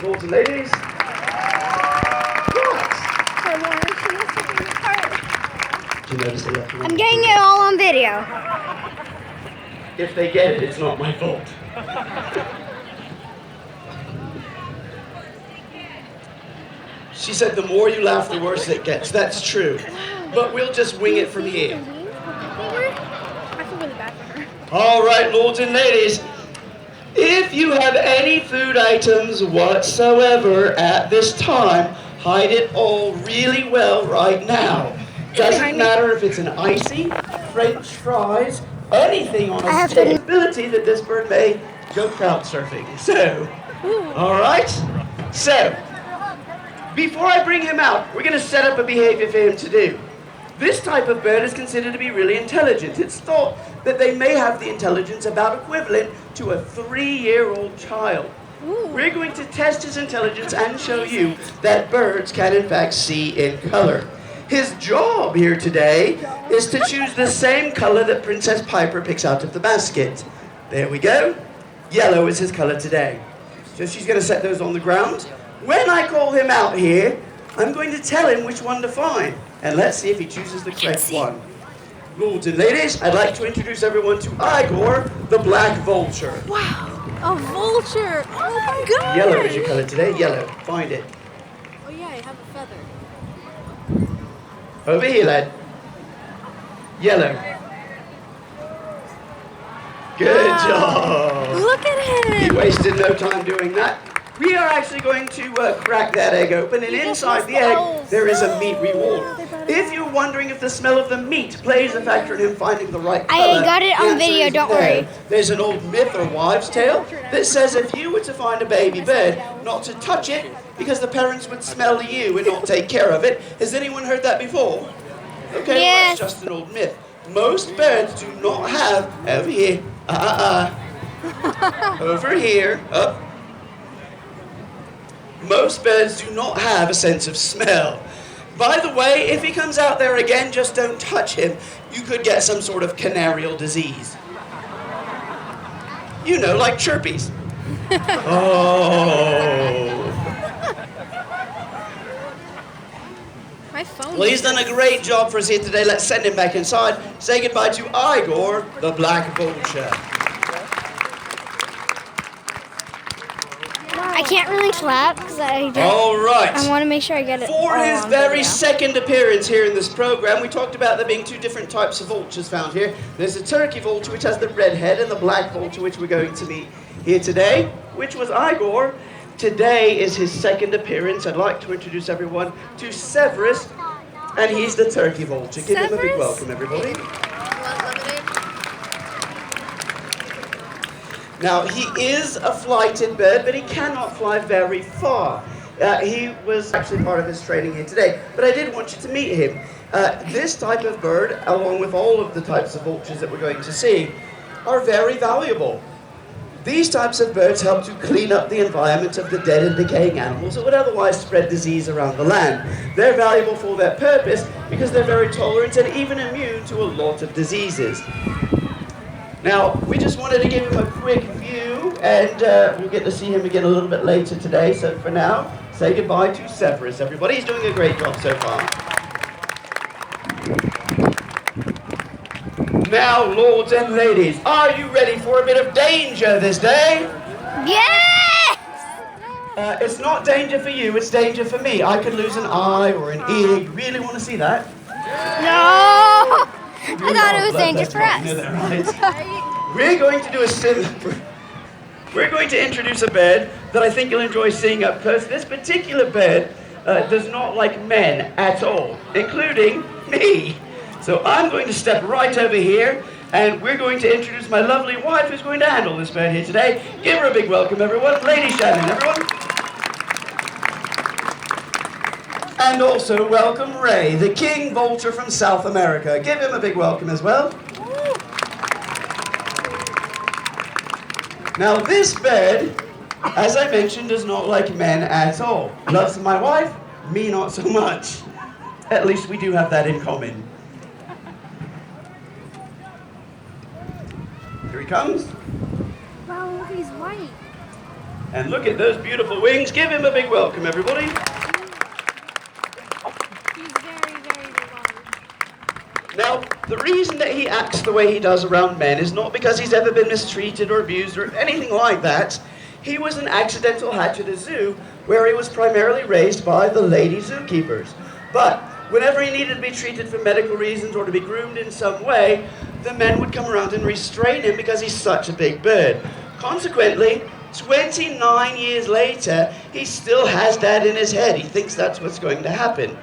birds, lords and ladies. What? Do you notice they left I'm getting it all on video. If they get it, it's not my fault. She said the more you laugh, the worse it gets. That's true. But we'll just wing it from here. I feel really bad for her. All right, lords and ladies. If you have any food items whatsoever at this time, hide it all really well right now. Doesn't matter if it's an icy, French fries, anything on a stick. Ability that this bird may go crowd surfing. So, all right. So, before I bring him out, we're going to set up a behavior for him to do. This type of bird is considered to be really intelligent. It's thought that they may have the intelligence about equivalent to a 3-year-old child. We're going to test his intelligence and show you that birds can in fact see in color. His job here today is to choose the same color that Princess Piper picks out of the basket. There we go. Yellow is his color today. So she's going to set those on the ground. When I call him out here, I'm going to tell him which one to find. And let's see if he chooses the correct one. Lords and ladies, I'd like to introduce everyone to Igor, the black vulture. Wow, a vulture. Oh my God. Yellow is your color today. Yellow. Find it. Oh yeah, I have a feather. Over here, lad. Yellow. Good job. Look at him. He wasted no time doing that. We are actually going to crack that egg open, and inside the egg, there is a meat reward. If you're wondering if the smell of the meat plays a factor in him finding the right color, I got it on video, don't worry. There's an old myth or wives' tale that says if you were to find a baby bird, not to touch it because the parents would smell you and not take care of it. Has anyone heard that before? Okay, Yes. well, that's just an old myth. Most birds do not have, over here, over here, up. Most birds do not have a sense of smell. By the way, if he comes out there again, just don't touch him. You could get some sort of canarial disease. You know, like chirpies. Oh. My phone. Well, he's done a great job for us here today. Let's send him back inside. Say goodbye to Igor, the black vulture. I can't really clap because All right. I want to make sure I get it. For all his on very video. second appearance here in this program, we talked about there being 2 different types of vultures found here. There's a turkey vulture, which has the red head, and the black vulture, which we're going to meet here today, which was Igor. Today is his second appearance. I'd like to introduce everyone to Severus, and he's the turkey vulture. Give him a big welcome, everybody. Now, he is a flighted bird, but he cannot fly very far. He was actually part of his training here today, but I did want you to meet him. This type of bird, along with all of the types of vultures that we're going to see, are very valuable. These types of birds help to clean up the environment of the dead and decaying animals that would otherwise spread disease around the land. They're valuable for their purpose because they're very tolerant and even immune to a lot of diseases. Now, we just wanted to give him a quick view, and we'll get to see him again a little bit later today. So for now, say goodbye to Severus, everybody. He's doing a great job so far. Now, lords and ladies, are you ready for a bit of danger this day? Yes! It's not danger for you, it's danger for me. I could lose an eye or an ear. You really want to see that? No! I thought it was danger for us. You know that, right? We're going to do we're going to introduce a bird that I think you'll enjoy seeing up close. This particular bird does not like men at all, including me. So I'm going to step right over here, and we're going to introduce my lovely wife who's going to handle this bird here today. Give her a big welcome, everyone. Lady Shannon, everyone. And also welcome Ray, the king vulture from South America. Give him a big welcome as well. Now this bird, as I mentioned, does not like men at all. Loves my wife, me not so much. At least we do have that in common. Here he comes. Wow, look, he's white. And look at those beautiful wings. Give him a big welcome, everybody. He's very, very large. Now, the reason that he acts the way he does around men is not because he's ever been mistreated or abused or anything like that. He was an accidental hatch at a zoo where he was primarily raised by the lady zookeepers. But whenever he needed to be treated for medical reasons or to be groomed in some way, the men would come around and restrain him because he's such a big bird. Consequently, 29 years later, he still has that in his head. He thinks that's what's going to happen.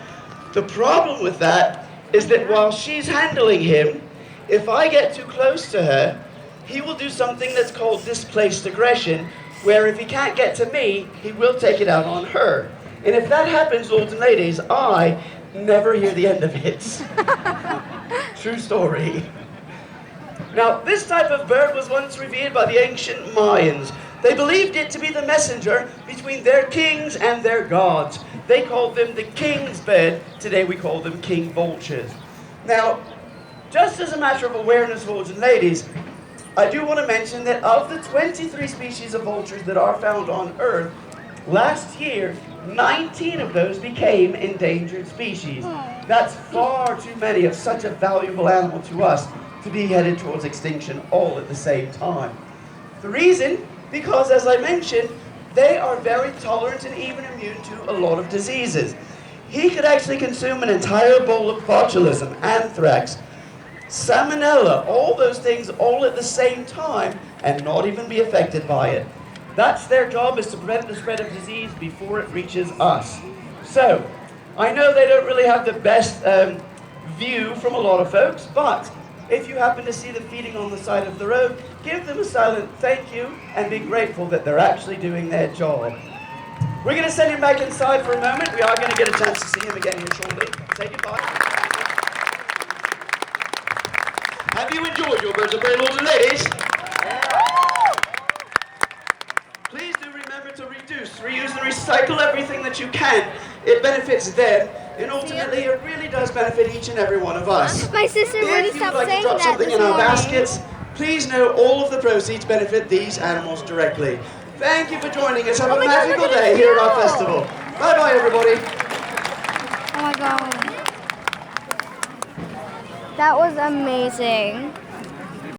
The problem with that is that while she's handling him, if I get too close to her, he will do something that's called displaced aggression, where if he can't get to me, he will take it out on her. And if that happens, lords and ladies, I never hear the end of it. True story. Now, this type of bird was once revered by the ancient Mayans. They believed it to be the messenger between their kings and their gods. They called them the king's bird. Today we call them king vultures. Now, just as a matter of awareness, lords and ladies, I do want to mention that of the 23 species of vultures that are found on Earth, last year, 19 of those became endangered species. That's far too many of such a valuable animal to us to be headed towards extinction all at the same time. The reason? Because, as I mentioned, they are very tolerant and even immune to a lot of diseases. He could actually consume an entire bowl of botulism, anthrax, salmonella, all those things all at the same time and not even be affected by it. That's their job, is to prevent the spread of disease before it reaches us. So, I know they don't really have the best view from a lot of folks, but if you happen to see them feeding on the side of the road, give them a silent thank you and be grateful that they're actually doing their job. We're going to send him back inside for a moment. We are going to get a chance to see him again here shortly. Say goodbye. Have you enjoyed your birds of prey, lords and ladies? Please do remember to reduce, reuse, and recycle everything that you can. It benefits them, and ultimately it really does benefit each and every one of us. My sister really If you'd stopped like to saying drop that something this in our morning. baskets, please know all of the proceeds benefit these animals directly. Thank you for joining us. Have a my God, magical look at day this here at our girl. festival. Bye-bye, everybody. Oh my god. That was amazing.